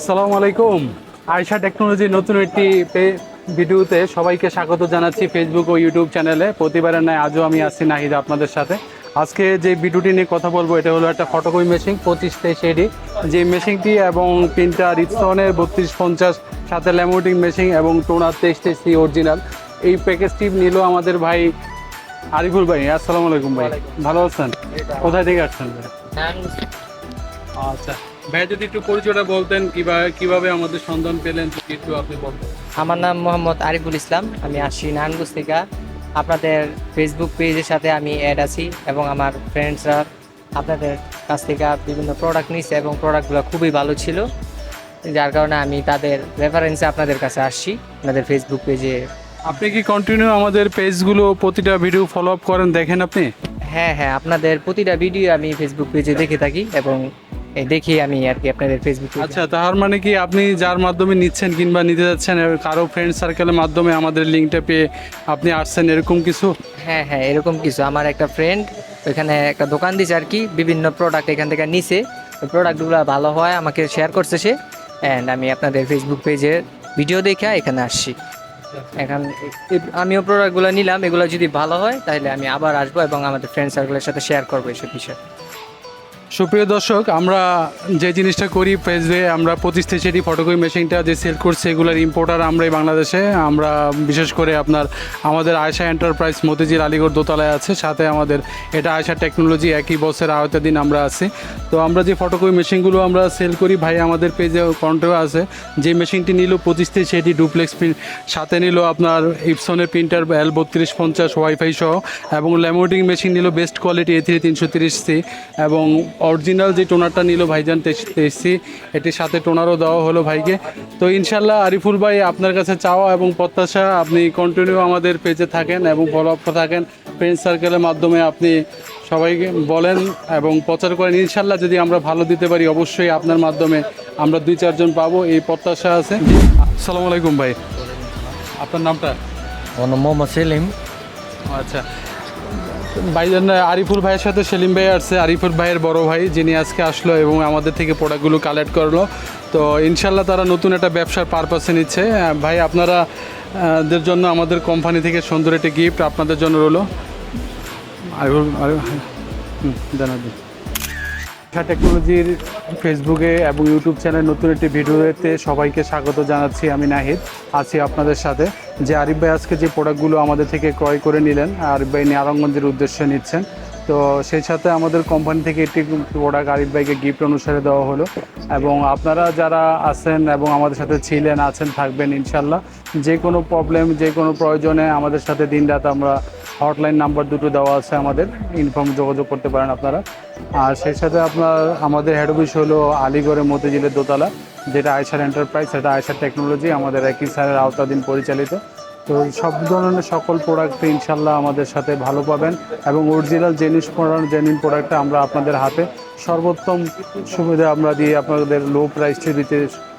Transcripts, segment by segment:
আসসালামু আলাইকুম। আয়শা টেকনোলজি নতুন একটি ভিডিওতে সবাইকে স্বাগত জানাচ্ছি ফেসবুক ও ইউটিউব চ্যানেলে। প্রতিবারের ন্যায় আজও আমি আছি নাহিদ আপনাদের সাথে। আজকে যে ভিডিওটি নিয়ে কথা বলবো এটা হলো একটা ফটোকপি মেশিন 2523 এডি। যে মেশিনটি এবং প্রিন্টার রিটসনের 3250 সাথে ল্যামিনেটিং মেশিন এবং টোনার 2323 অরিজিনাল। এই প্যাকেজটি নিল আমাদের ভাই আরিফুল ভাই। আসসালামু আলাইকুম ভাই, ভালো আছেন? কোথায় থেকে আসছেন ভাই? আচ্ছা ভাই, যদি একটু পরিচয়টা বলতেন, কিভাবে আমাদের সন্ধান পেলেন একটু আপনি বলতেন। আমার নাম মোহাম্মদ আরিফুল ইসলাম। আমি আসি নারায়ণগঞ্জ থেকে। আপনাদের ফেসবুক পেজের সাথে আমি অ্যাড আছি এবং আমার ফ্রেন্ডসরা আপনাদের কাছ থেকে বিভিন্ন প্রোডাক্ট নিয়েছে এবং প্রোডাক্টগুলো খুবই ভালো ছিল, যার কারণে আমি তাদের রেফারেন্সে আপনাদের কাছে আসছি, আপনাদের ফেসবুক পেজে। আপনি কি কন্টিনিউ আমাদের পেজগুলো প্রতিটা ভিডিও ফলো আপ করেন, দেখেন আপনি? হ্যাঁ হ্যাঁ, আপনাদের প্রতিটা ভিডিও আমি ফেসবুক পেজে দেখে থাকি এবং দেখি আমি আর কি আপনাদের ফেসবুক। আচ্ছা, তার মানে কি আপনি যার মাধ্যমে নিচ্ছেন কিংবা নিতে যাচ্ছেন কারো ফ্রেন্ড সার্কেলের মাধ্যমে আমাদের লিঙ্কটা পেয়ে আপনি আসছেন, এরকম কিছু? হ্যাঁ হ্যাঁ, এরকম কিছু। আমার একটা ফ্রেন্ড ওইখানে একটা দোকান দিয়েছে আর কি, বিভিন্ন প্রোডাক্ট এখান থেকে নিছে। ওই প্রোডাক্টগুলো ভালো হয় আমাকে শেয়ার করছে সে, অ্যান্ড আমি আপনাদের ফেসবুক পেজের ভিডিও দেখে এখানে আসছি। এখন আমিও প্রোডাক্টগুলো নিলাম, এগুলো যদি ভালো হয় তাহলে আমি আবার আসবো এবং আমাদের ফ্রেন্ড সার্কেলের সাথে শেয়ার করবো এইসব বিষয়। সুপ্রিয় দর্শক, আমরা যে জিনিসটা করি পেজে, আমরা 2523 ফটোকপি মেশিনটা যে সেল করছি এগুলোর ইম্পোর্টার আমরাই বাংলাদেশে। আমরা বিশেষ করে আমাদের আয়শা এন্টারপ্রাইজ মতিঝিল আলিগড় দোতলায় আছে, সাথে আমাদের এটা আয়শা টেকনোলজি একই বছর আওতাধীন আমরা আছি। তো আমরা যে ফটোকপি মেশিনগুলো আমরা সেল করি ভাই, আমাদের পেজে কন্টেও আছে। যে মেশিনটি নিল 2523 ডুপ্লেক্স প্রিন্ট, সাথে নিল আপনার ইপসনের প্রিন্টার L3250 ওয়াইফাই সহ, এবং ল্যামিনেটিং মেশিন নিল বেস্ট কোয়ালিটি A3 330C, এবং অরিজিনাল যে টোনারটা নিল ভাইজান 2323, এটির সাথে টোনারও দেওয়া হলো ভাইকে। তো ইনশাল্লাহ আরিফুল ভাই, আপনার কাছে চাওয়া এবং প্রত্যাশা আপনি কন্টিনিউ আমাদের পেজে থাকেন এবং ফলো আপ থাকেন। ফ্রেন্ড সার্কেলের মাধ্যমে আপনি সবাইকে বলেন এবং প্রচার করেন। ইনশাল্লাহ যদি আমরা ভালো দিতে পারি অবশ্যই আপনার মাধ্যমে আমরা 2-4 জন পাবো, এই প্রত্যাশা আছে। আসসালামু আলাইকুম ভাই, আপনার নামটা? আমার নাম মোহাম্মদ সেলিম। আচ্ছা ভাইজান, আরিফুল ভাইয়ের সাথে সেলিম ভাই আসছে, আরিফুল ভাইয়ের বড় ভাই, যিনি আজকে আসলো এবং আমাদের থেকে প্রোডাক্টগুলো কালেক্ট করলো। তো ইনশাল্লাহ তারা নতুন একটা ব্যবসার পারপাসে নিচ্ছে। ভাই, আপনারা দের জন্য আমাদের কোম্পানি থেকে সুন্দর একটি গিফট আপনাদের জন্য রইলো। আরিফুল জানাবেন। আয়শা টেকনোলজির ফেসবুকে এবং ইউটিউব চ্যানেল নতুন একটি ভিডিওতে সবাইকে স্বাগত জানাচ্ছি। আমি নাহিদ আছি আপনাদের সাথে। যে আরিফ ভাই আজকে যে প্রোডাক্টগুলো আমাদের থেকে ক্রয় করে নিলেন, আরিফ ভাই নারায়ণগঞ্জের উদ্দেশ্যে নিচ্ছেন। তো সেই সাথে আমাদের কোম্পানি থেকে একটি প্রোডাক্ট আরিফ ভাইকে গিফট অনুসারে দেওয়া হলো। এবং আপনারা যারা আছেন এবং আমাদের সাথে ছিলেন, আছেন, থাকবেন ইনশাল্লাহ, যে কোনো প্রবলেম, যে কোনো প্রয়োজনে আমাদের সাথে দিনরাত আমরা হটলাইন নাম্বার দুটো দেওয়া আছে, আমাদের যোগাযোগ করতে পারেন আপনারা। আর সেই সাথে আমাদের হেড অফিস হলো আলিগড়ের মতিঝিলের দোতলা, যেটা আয়শার এন্টারপ্রাইজ, সেটা আয়শা টেকনোলজি আমাদের একই স্যারের আওতাধীন পরিচালিত। তো সব ধরনের সকল প্রোডাক্ট ইনশাল্লাহ আমাদের সাথে ভালো পাবেন এবং অরিজিনাল জেনুইন প্রোডাক্টটা আমরা আপনাদের হাতে সর্বোত্তম সুবিধা আমরা দিয়ে আপনাদের লো প্রাইসে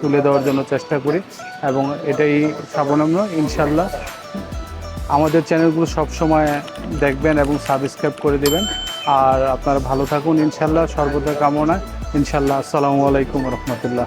তুলে দেওয়ার জন্য চেষ্টা করি, এবং এটাই সর্বনিম্ন। ইনশাল্লাহ আমাদের চ্যানেলগুলো সবসময় দেখবেন এবং সাবস্ক্রাইব করে দেবেন। আর আপনারা ভালো থাকুন ইনশাল্লাহ, সর্বদা কামনা ইনশাল্লাহ। আসসালামু আলাইকুম রহমতুল্লাহ।